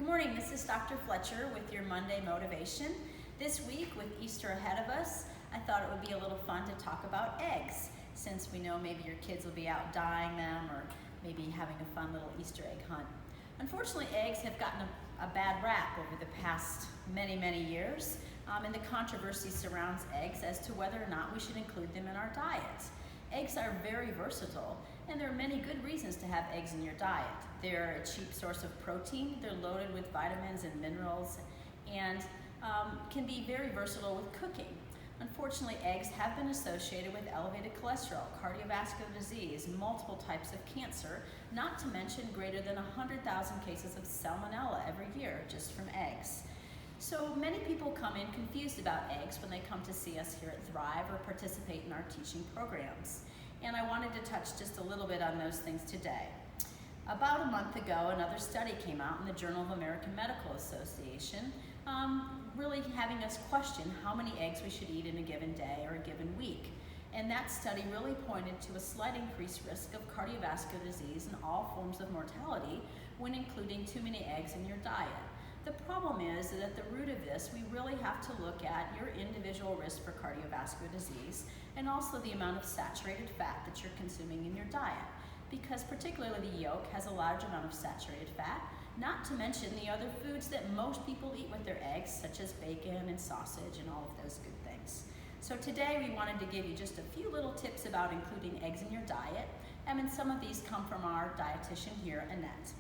Good morning, this is Dr. Fletcher with your Monday Motivation. This week, with Easter ahead of us, I thought it would be a little fun to talk about eggs, since we know maybe your kids will be out dyeing them or maybe having a fun little Easter egg hunt. Unfortunately, eggs have gotten a bad rap over the past many years, and the controversy surrounds eggs as to whether or not we should include them in our diet. Eggs are very versatile, and there are many good reasons to have eggs in your diet. They're a cheap source of protein, they're loaded with vitamins and minerals, and can be very versatile with cooking. Unfortunately, eggs have been associated with elevated cholesterol, cardiovascular disease, multiple types of cancer, not to mention greater than 100,000 cases of salmonella every year just from eggs. So many people come in confused about eggs when they come to see us here at Thrive or participate in our teaching programs. And I wanted to touch just a little bit on those things today. About a month ago, another study came out in the Journal of American Medical Association, really having us question how many eggs we should eat in a given day or a given week. And that study really pointed to a slight increased risk of cardiovascular disease and all forms of mortality when including too many eggs in your diet. The problem is that at the root of this, we really have to look at your individual risk for cardiovascular disease and also the amount of saturated fat that you're consuming in your diet, because particularly the yolk has a large amount of saturated fat, not to mention the other foods that most people eat with their eggs, such as bacon and sausage and all of those good things. So today we wanted to give you just a few little tips about including eggs in your diet, and some of these come from our dietitian here, Annette.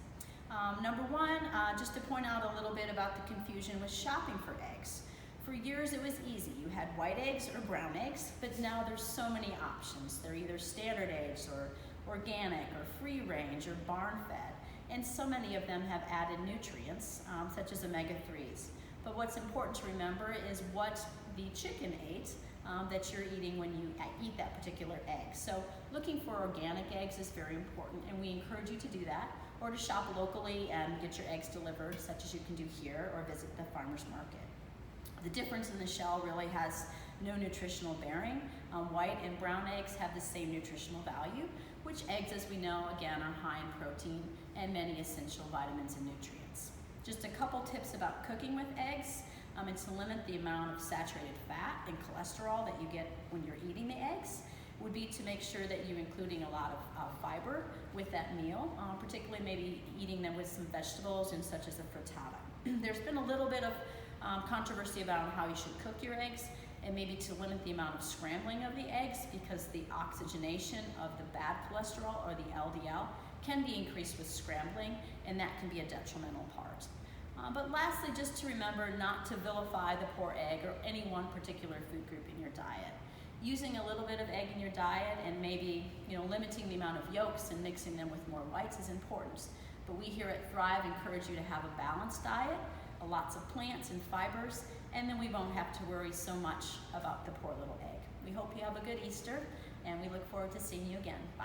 Number one, just to point out a little bit about the confusion with shopping for eggs. For years it was easy. You had white eggs or brown eggs, but now there's so many options. They're either standard eggs or organic or free range or barn fed, and so many of them have added nutrients such as omega-3s. But what's important to remember is what the chicken ate that you're eating when you eat that particular egg. So looking for organic eggs is very important, and we encourage you to do that, or to shop locally and get your eggs delivered, such as you can do here, or visit the farmer's market. The difference in the shell really has no nutritional bearing. White and brown eggs have the same nutritional value, which eggs, as we know, again, are high in protein and many essential vitamins and nutrients. Just a couple tips about cooking with eggs. And to limit the amount of saturated fat and cholesterol that you get when you're eating the eggs would be to make sure that you're including a lot of fiber with that meal, particularly maybe eating them with some vegetables and such as a frittata. There's been a little bit of controversy about how you should cook your eggs, and maybe to limit the amount of scrambling of the eggs, because the oxygenation of the bad cholesterol or the LDL can be increased with scrambling, and that can be a detrimental part. But lastly, just to remember not to vilify the poor egg or any one particular food group in your diet. Using a little bit of egg in your diet and maybe limiting the amount of yolks and mixing them with more whites is important. But we here at Thrive encourage you to have a balanced diet, lots of plants and fibers, and then we won't have to worry so much about the poor little egg. We hope you have a good Easter, and we look forward to seeing you again. Bye.